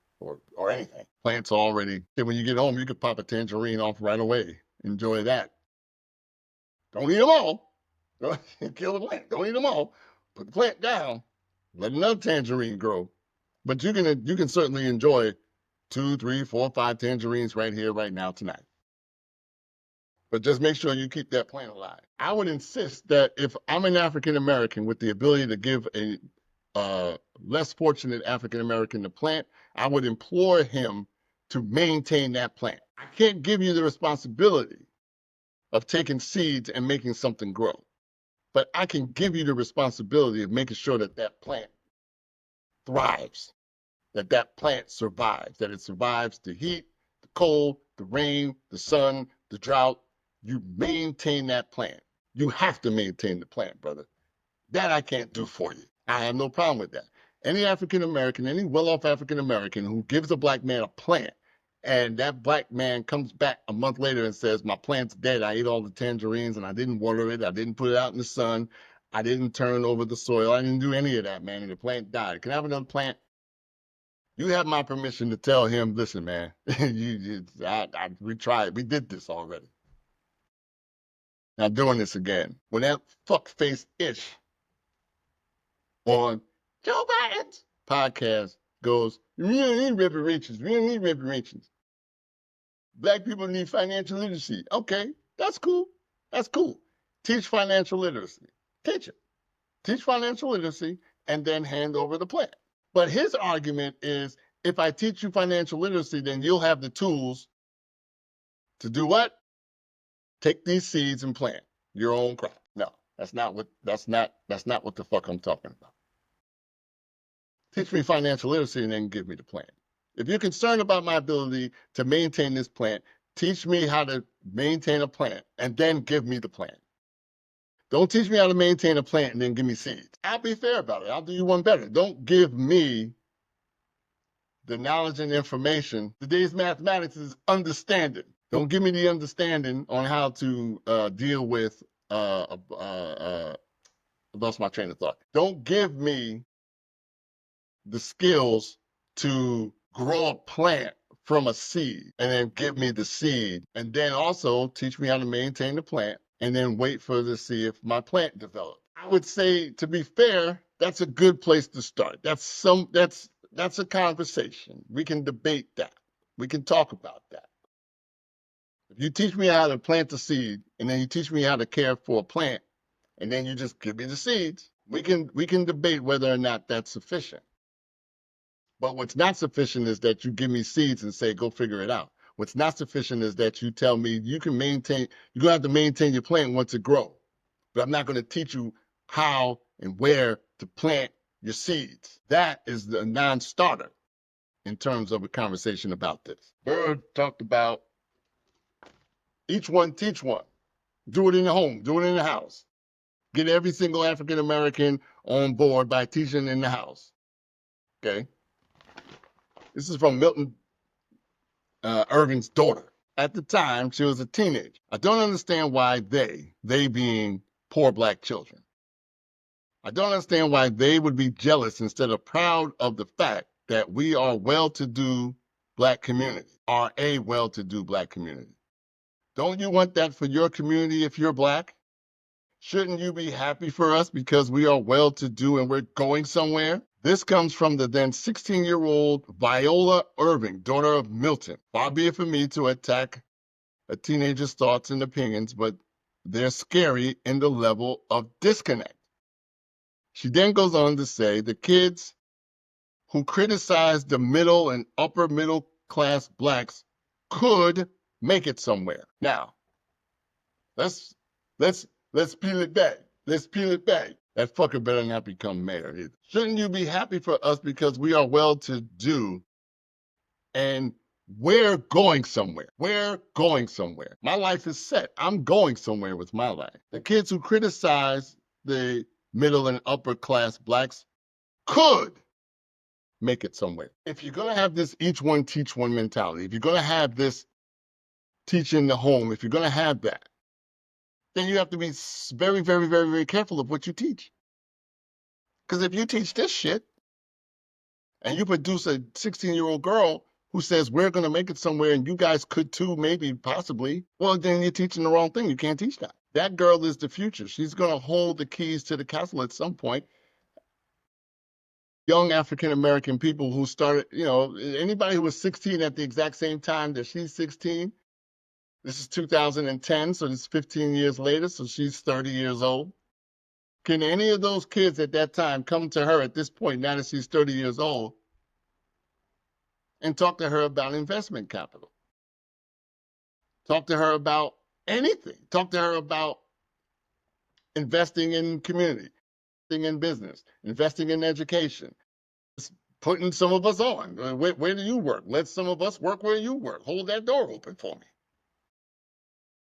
anything. Plants already. Then when you get home, you could pop a tangerine off right away. Enjoy that. Don't eat them all. Kill the plant. Don't eat them all. Put the plant down. Let another tangerine grow. But you can certainly enjoy 2, 3, 4, 5 tangerines right here, right now, tonight." But just make sure you keep that plant alive. I would insist that if I'm an African American with the ability to give a less fortunate African American the plant, I would implore him to maintain that plant. I can't give you the responsibility of taking seeds and making something grow, but I can give you the responsibility of making sure that that plant thrives, that that plant survives, that it survives the heat, the cold, the rain, the sun, the drought. You maintain that plant. You have to maintain the plant, brother. That I can't do for you. I have no problem with that. Any African American, any well off African American who gives a black man a plant, and that black man comes back a month later and says, my plant's dead. I ate all the tangerines and I didn't water it. I didn't put it out in the sun. I didn't turn over the soil. I didn't do any of that, man. And the plant died. Can I have another plant? You have my permission to tell him, listen, man, we tried. We did this already. Not doing this again. When that fuckface ish on Joe Biden's podcast goes, we don't need reparations. We don't need reparations. Black people need financial literacy. Okay, that's cool. That's cool. Teach financial literacy. Teach it. Teach financial literacy and then hand over the plan. But his argument is if I teach you financial literacy, then you'll have the tools to do what? Take these seeds and plant your own crop. No, that's not what the fuck I'm talking about. Teach me financial literacy and then give me the plan. If you're concerned about my ability to maintain this plant, teach me how to maintain a plant and then give me the plant. Don't teach me how to maintain a plant and then give me seeds. I'll be fair about it. I'll do you one better. Don't give me the knowledge and information. Today's mathematics is understanding. Don't give me the understanding on how to deal with, I lost my train of thought. Don't give me the skills to grow a plant from a seed and then give me the seed and then also teach me how to maintain the plant and then wait for to see if my plant develops. I would say, to be fair, that's a good place to start. That's a conversation. We can debate that. We can talk about that. If you teach me how to plant the seed and then you teach me how to care for a plant and then you just give me the seeds, we can debate whether or not that's sufficient. But what's not sufficient is that you give me seeds and say, go figure it out. What's not sufficient is that you tell me you're going to have to maintain your plant once it grows. But I'm not going to teach you how and where to plant your seeds. That is the non-starter in terms of a conversation about this. Bird talked about each one teach one. Do it in the home, do it in the house. Get every single African American on board by teaching in the house. Okay? This is from Milton Irvin's daughter. At the time, she was a teenager. I don't understand why they being poor black children, I don't understand why they would be jealous instead of proud of the fact that we are well-to-do black community, are a well-to-do black community. Don't you want that for your community if you're black? Shouldn't you be happy for us because we are well-to-do and we're going somewhere? This comes from the then 16-year-old Viola Irving, daughter of Milton. Far be it from me to attack a teenager's thoughts and opinions, but they're scary in the level of disconnect. She then goes on to say the kids who criticize the middle and upper middle class blacks could make it somewhere. Now, let's peel it back. Let's peel it back. That fucker better not become mayor either. Shouldn't you be happy for us because we are well-to-do and we're going somewhere? We're going somewhere. My life is set. I'm going somewhere with my life. The kids who criticize the middle and upper class blacks could make it somewhere. If you're going to have this each one teach one mentality, if you're going to have this teach in the home, if you're going to have that, then you have to be very, very, very, very careful of what you teach. Because if you teach this shit and you produce a 16-year-old girl who says we're going to make it somewhere and you guys could too, maybe, possibly, well, then you're teaching the wrong thing. You can't teach that. That girl is the future. She's going to hold the keys to the castle at some point. Young African-American people who started, anybody who was 16 at the exact same time that she's 16, This is 2010, so this is 15 years later, so she's 30 years old. Can any of those kids at that time come to her at this point, now that she's 30 years old, and talk to her about investment capital? Talk to her about anything. Talk to her about investing in community, investing in business, investing in education, putting some of us on. Where do you work? Let some of us work where you work. Hold that door open for me.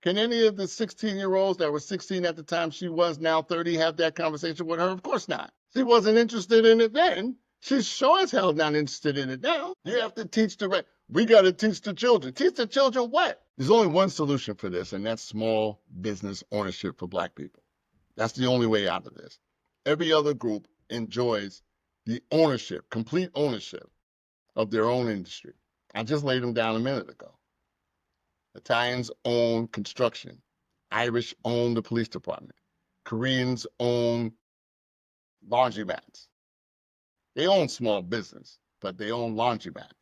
Can any of the 16-year-olds that were 16 at the time she was now 30 have that conversation with her? Of course not. She wasn't interested in it then. She's sure as hell not interested in it now. You have to teach the right. We got to teach the children. Teach the children what? There's only one solution for this, and that's small business ownership for black people. That's the only way out of this. Every other group enjoys the ownership, complete ownership of their own industry. I just laid them down a minute ago. Italians own construction. Irish own the police department. Koreans own laundromats. They own small business, but they own laundromats.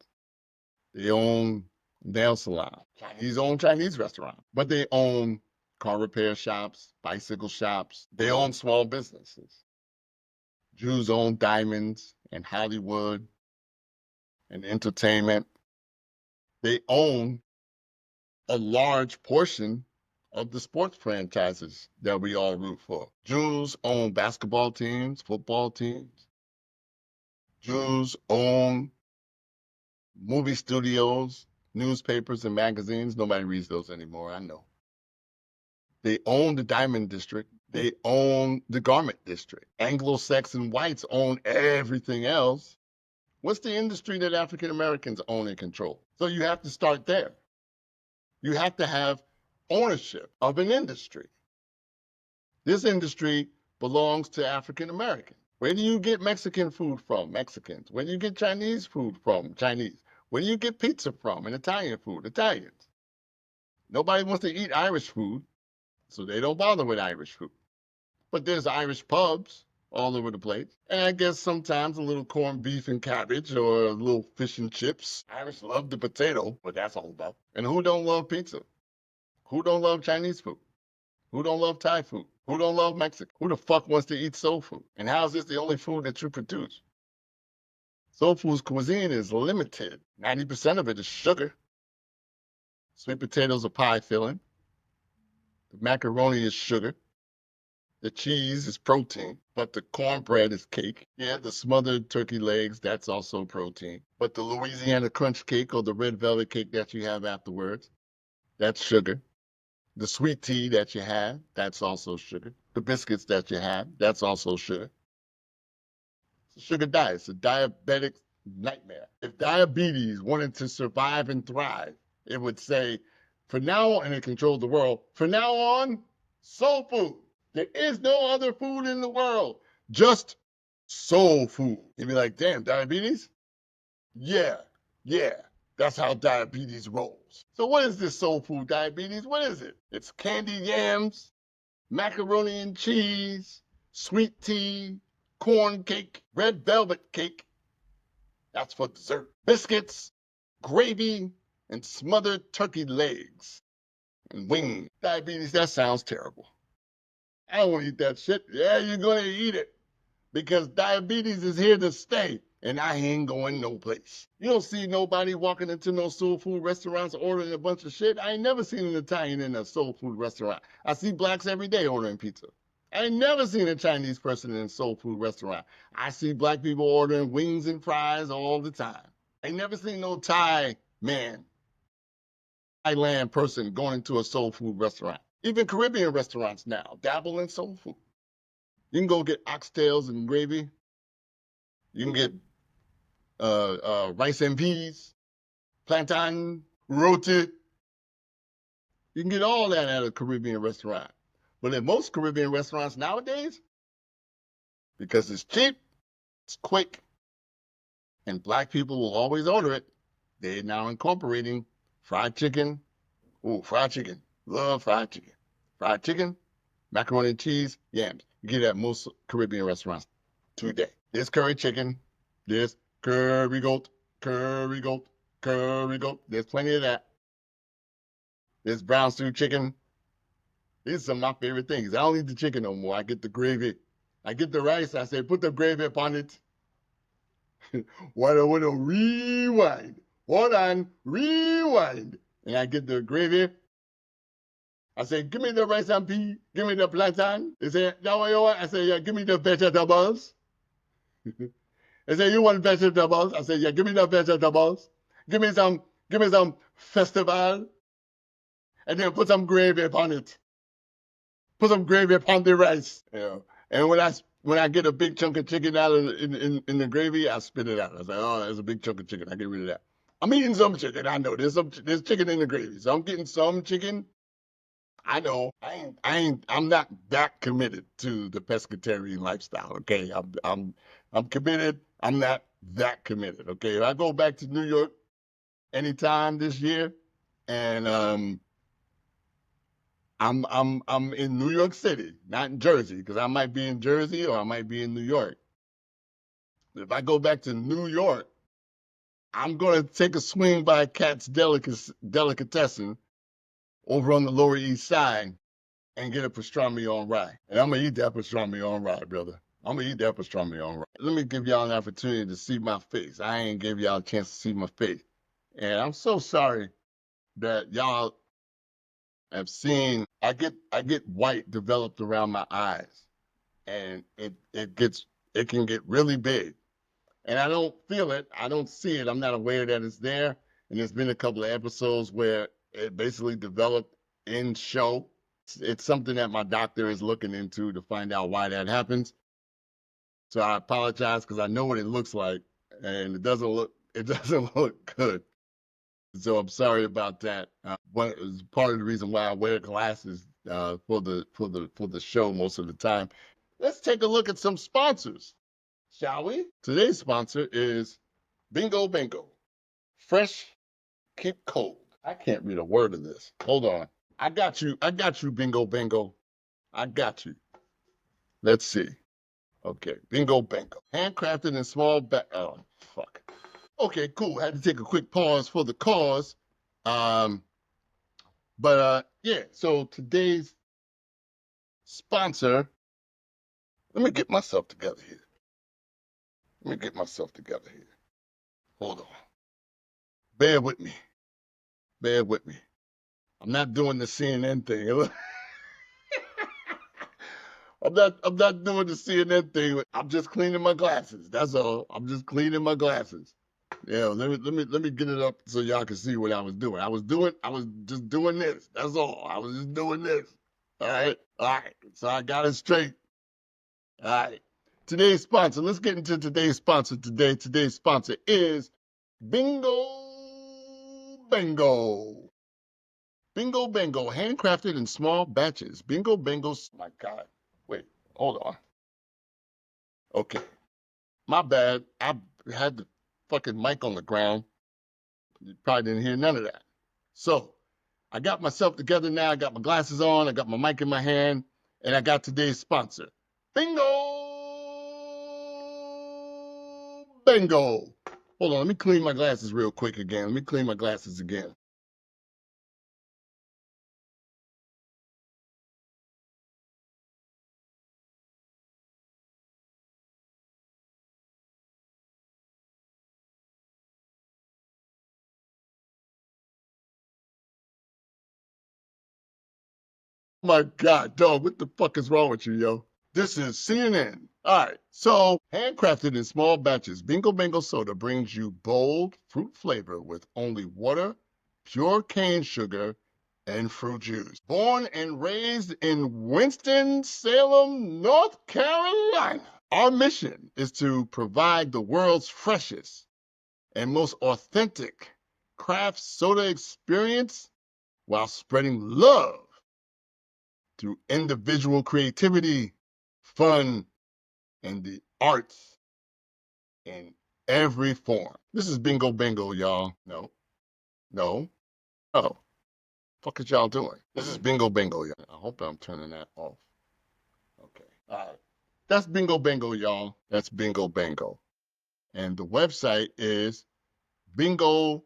They own nail salon. Chinese own Chinese restaurant, but they own car repair shops, bicycle shops. They own small businesses. Jews own diamonds and Hollywood and entertainment. They own a large portion of the sports franchises that we all root for. Jews own basketball teams, football teams. Jews own movie studios, newspapers, and magazines. Nobody reads those anymore, I know. They own the diamond district. They own the garment district. Anglo-Saxon whites own everything else. What's the industry that African Americans own and control? So you have to start there. You have to have ownership of an industry. This industry belongs to African Americans. Where do you get Mexican food from? Mexicans. Where do you get Chinese food from? Chinese. Where do you get pizza from? And Italian food? Italians. Nobody wants to eat Irish food, so they don't bother with Irish food. But there's Irish pubs all over the place. And I guess sometimes a little corned beef and cabbage or a little fish and chips. Irish love the potato, but that's all about. And who don't love pizza? Who don't love Chinese food? Who don't love Thai food? Who don't love Mexican? Who the fuck wants to eat soul food? And how is this the only food that you produce? Soul food's cuisine is limited. 90% of it is sugar. Sweet potatoes are pie filling. The macaroni is sugar. The cheese is protein, but the cornbread is cake. Yeah, the smothered turkey legs, that's also protein. But the Louisiana crunch cake or the red velvet cake that you have afterwards, that's sugar. The sweet tea that you have, that's also sugar. The biscuits that you have, that's also sugar. It's a sugar diet. It's a diabetic nightmare. If diabetes wanted to survive and thrive, it would say, for now on, and it controls the world, for now on, soul food. There is no other food in the world, just soul food. You'd be like, damn, diabetes? Yeah, yeah, that's how diabetes rolls. So what is this soul food diabetes? What is it? It's candied yams, macaroni and cheese, sweet tea, corn cake, red velvet cake. That's for dessert. Biscuits, gravy, and smothered turkey legs and wings. Diabetes, that sounds terrible. I don't want to eat that shit. Yeah, you're going to eat it because diabetes is here to stay. And I ain't going no place. You don't see nobody walking into no soul food restaurants ordering a bunch of shit. I ain't never seen an Italian in a soul food restaurant. I see blacks every day ordering pizza. I ain't never seen a Chinese person in a soul food restaurant. I see black people ordering wings and fries all the time. I ain't never seen no Thai man, Thailand person going into a soul food restaurant. Even Caribbean restaurants now dabble in soul food. You can go get oxtails and gravy. You can get rice and peas, plantain, roti. You can get all that at a Caribbean restaurant. But at most Caribbean restaurants nowadays, because it's cheap, it's quick, and black people will always order it, they're now incorporating fried chicken. Ooh, fried chicken. Love fried chicken. Fried chicken, macaroni and cheese, yams. You get it at most Caribbean restaurants today. There's curry chicken. There's curry goat, curry goat, curry goat. There's plenty of that. This brown stew chicken. These are some of my favorite things. I don't eat the chicken no more. I get the gravy. I get the rice. I say, put the gravy upon it. What a rewind. Hold on, rewind. And I get the gravy. I say, give me the rice and pea. Give me the plantain. They say, no, what you want? I say, yeah, give me the vegetables. They say, you want vegetables? I say, yeah, give me the vegetables. Give me some festival. And then put some gravy upon it. Put some gravy upon the rice. You know. And when I get a big chunk of chicken out of in the gravy, I spit it out. I say, oh, there's a big chunk of chicken. I get rid of that. I'm eating some chicken. I know there's chicken in the gravy, so I'm getting some chicken. I know I'm not that committed to the pescatarian lifestyle. Okay, I'm committed. I'm not that committed. Okay, if I go back to New York anytime this year, and I'm in New York City, not in Jersey, because I might be in Jersey or I might be in New York. If I go back to New York, I'm gonna take a swing by Cat's Delicatessen over on the Lower East Side and get a pastrami on rye. And I'm gonna eat that pastrami on rye, brother. I'm gonna eat that pastrami on rye. Let me give y'all an opportunity to see my face. I ain't give y'all a chance to see my face. And I'm so sorry that y'all have seen I get white developed around my eyes. And it can get really big. And I don't feel it. I don't see it. I'm not aware that it's there. And there's been a couple of episodes where it basically developed in show. It's something that my doctor is looking into to find out why that happens. So I apologize because I know what it looks like, and it doesn't look good. So I'm sorry about that. One is part of the reason why I wear glasses for the show most of the time. Let's take a look at some sponsors, shall we? Today's sponsor is Bingo Bingo. Fresh, keep cold. I can't read a word of this. Hold on. I got you. I got you, Bingo Bingo. I got you. Let's see. Okay, Bingo Bingo. Handcrafted in small oh, fuck. Okay, cool. Had to take a quick pause for the cause. Um, yeah, so today's sponsor, let me get myself together here. Let me get myself together here. Hold on. Bear with me. Bear with me. I'm not doing the CNN thing. I'm not doing the CNN thing. I'm just cleaning my glasses. That's all. I'm just cleaning my glasses. Yeah, let me get it up so y'all can see what I was doing. I was just doing this. That's all. I was just doing this. All right. All right. So I got it straight. All right. Today's sponsor. Let's get into today's sponsor today. Today's sponsor is Bingo Bingo. Bingo Bingo, handcrafted in small batches. Bingo Bingo's, my God. Wait, hold on. Okay, my bad. I had the fucking mic on the ground. You probably didn't hear none of that. So, I got myself together now. I got my glasses on. I got my mic in my hand. And I got today's sponsor. Bingo! Bingo! Hold on, let me clean my glasses real quick again. Let me clean my glasses again. Oh my God, dog, what the fuck is wrong with you, yo? This is CNN. All right, so handcrafted in small batches, Bingo Bingo Soda brings you bold fruit flavor with only water, pure cane sugar, and fruit juice. Born and raised in Winston-Salem, North Carolina, our mission is to provide the world's freshest and most authentic craft soda experience while spreading love through individual creativity, fun, and the arts in every form. This is Bingo Bingo, y'all. No, no, no. Fuck is y'all doing? This is Bingo Bingo, y'all. I hope I'm turning that off. Okay. All right. That's Bingo Bingo, y'all. That's Bingo Bingo. And the website is bingo-bango.com.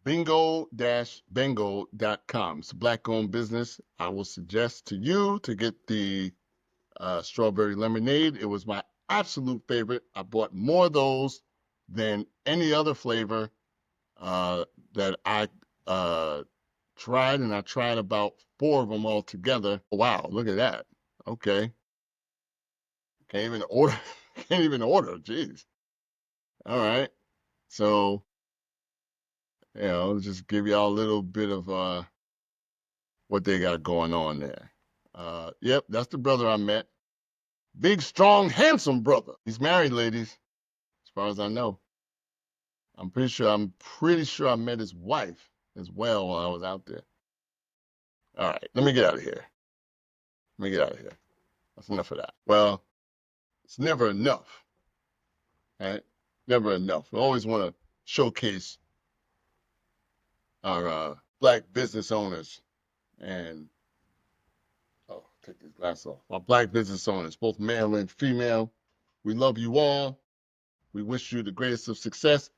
bingo-bengo.com. Bingo-bengo.com. It's a black-owned business. I will suggest to you to get the strawberry lemonade. It was my absolute favorite. I bought more of those than any other flavor that I tried, and I tried about 4 of them all together. Wow, look at that. Okay. Can't even order. Can't even order. Jeez. All right. So, just give y'all a little bit of what they got going on there. Yep, that's the brother I met. Big, strong, handsome brother. He's married, ladies, as far as I know. I'm pretty sure I met his wife as well while I was out there. All right, let me get out of here. That's enough of that. Well, it's never enough, right? Never enough. We always want to showcase our black business owners and take these glasses off. Our black business owners, both male and female. We love you all. We wish you the greatest of success.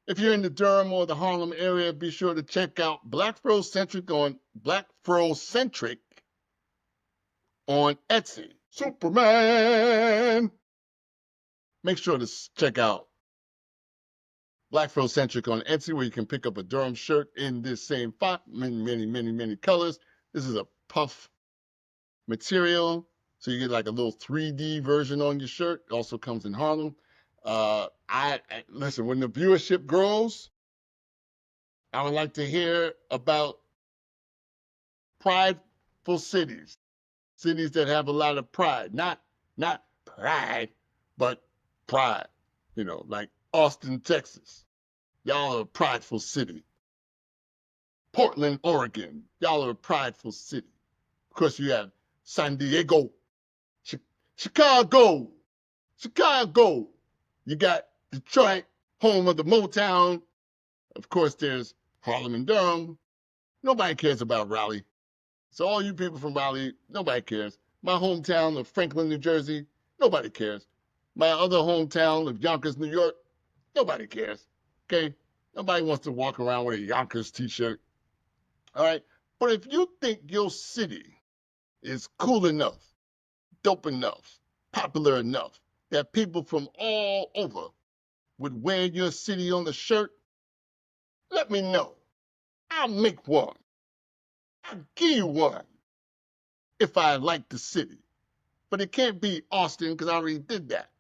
If you're in the Durham or the Harlem area, be sure to check out Black Fro Centric on Etsy. Superman! Make sure to check out Black Fro Centric on Etsy, where you can pick up a Durham shirt in this same font, many colors. This is a puff material, so you get like a little 3D version on your shirt. It also comes in Harlem. Listen, when the viewership grows, I would like to hear about prideful cities that have a lot of pride, not pride, but pride. Like Austin, Texas. Y'all are a prideful city. Portland, Oregon. Y'all are a prideful city. Of course, you have San Diego, Chicago. You got Detroit, home of the Motown. Of course, there's Harlem and Durham. Nobody cares about Raleigh. So all you people from Raleigh, nobody cares. My hometown of Franklin, New Jersey, nobody cares. My other hometown of Yonkers, New York, nobody cares. Okay? Nobody wants to walk around with a Yonkers t-shirt. All right? But if you think your city is cool enough, dope enough, popular enough, that people from all over would wear your city on the shirt, let me know. I'll make one. I'll give you one if I like the city. But it can't be Austin, because I already did that.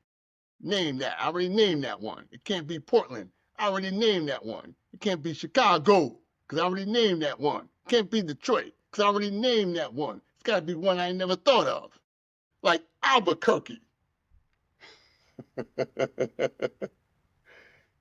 I already named that one. It can't be Portland. I already named that one. It can't be Chicago, because I already named that one. It can't be Detroit, because I already named that one. It's got to be one I ain't never thought of. Like Albuquerque.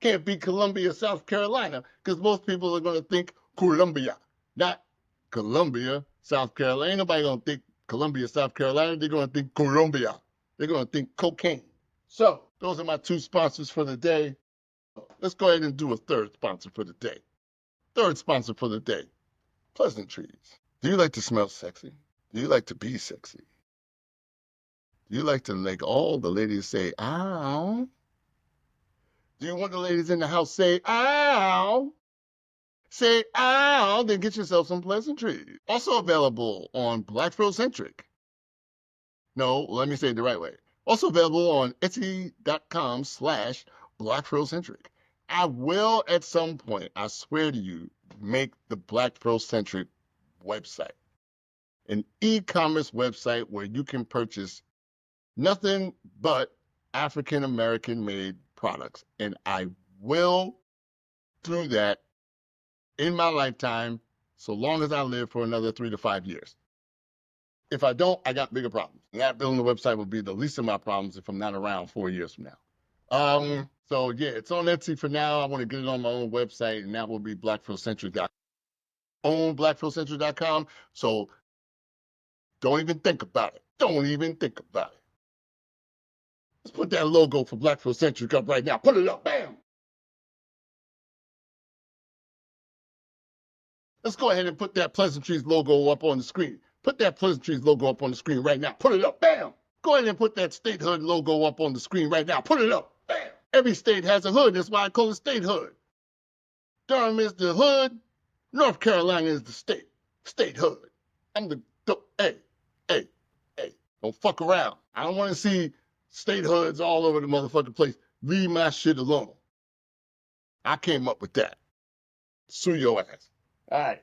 Can't be Columbia, South Carolina, because most people are going to think Columbia, not Columbia, South Carolina. Ain't nobody going to think Columbia, South Carolina. They're going to think Columbia. They're going to think cocaine. So those are my 2 sponsors for the day. Let's go ahead and do a third sponsor for the day. Third sponsor for the day, pleasantries. Do you like to smell sexy? Do you like to be sexy? Do you like to make all the ladies say, ow? Do you want the ladies in the house say, ow? Say, ow, then get yourself some pleasantries. Also available on Black Fro Centric. No, let me say it the right way. Also available on Etsy.com/BlackFroCentric. I will, at some point, I swear to you, make the Black Fro Centric website. An e-commerce website where you can purchase nothing but African-American made products. And I will do that in my lifetime, so long as I live for another 3 to 5 years. If I don't, I got bigger problems. And that building the website will be the least of my problems if I'm not around 4 years from now. So yeah, it's on Etsy for now. I want to get it on my own website, and that will be blackfrocentric.com. On blackfrocentric.com. So don't even think about it. Don't even think about it. Let's put that logo for Black Fro Centric up right now. Put it up, bam! Let's go ahead and put that Pleasantries logo up on the screen. Put that Pleasantries logo up on the screen right now. Put it up, bam! Go ahead and put that Statehood logo up on the screen right now. Put it up, bam! Every state has a hood. That's why I call it Statehood. Durham is the hood. North Carolina is the state. Statehood. I'm the, hey, hey, hey, don't fuck around. I don't want to see statehoods all over the motherfucking place. Leave my shit alone. I came up with that. Sue your ass. All right.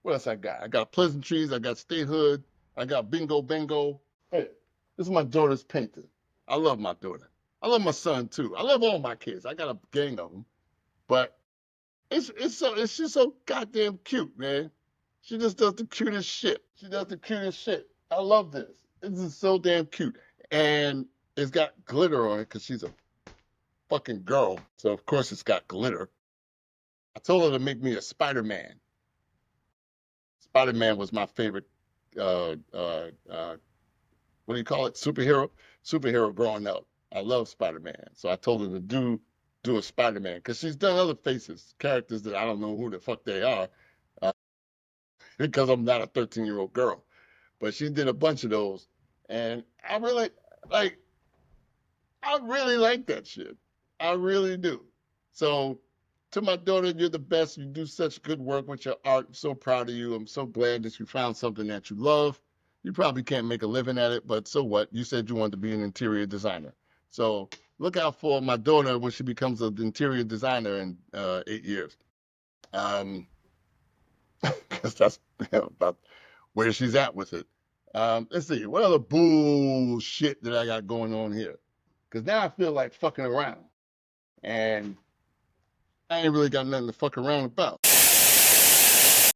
What else I got? I got pleasantries. I got statehood. I got bingo bango. Hey, this is my daughter's painting. I love my daughter. I love my son too. I love all my kids. I got a gang of them. But it's just so goddamn cute, man. She just does the cutest shit. She does the cutest shit. I love this. This is so damn cute. And it's got glitter on it because she's a fucking girl. So of course it's got glitter. I told her to make me a Spider-Man. Spider-Man was my favorite what do you call it? Superhero growing up. I love Spider-Man. So I told her to do a Spider-Man because she's done other faces, characters that I don't know who the fuck they are, uh, because I'm not a 13-year-old girl. But she did a bunch of those, and like I really like that shit. I really do. So to my daughter, you're the best. You do such good work with your art. I'm so proud of you. I'm so glad that you found something that you love. You probably can't make a living at it, but so what? You said you wanted to be an interior designer. So look out for my daughter when she becomes an interior designer in 8 years. Because that's about where she's at with it. Let's see, what other bullshit that I got going on here? Because now I feel like fucking around. And I ain't really got nothing to fuck around about.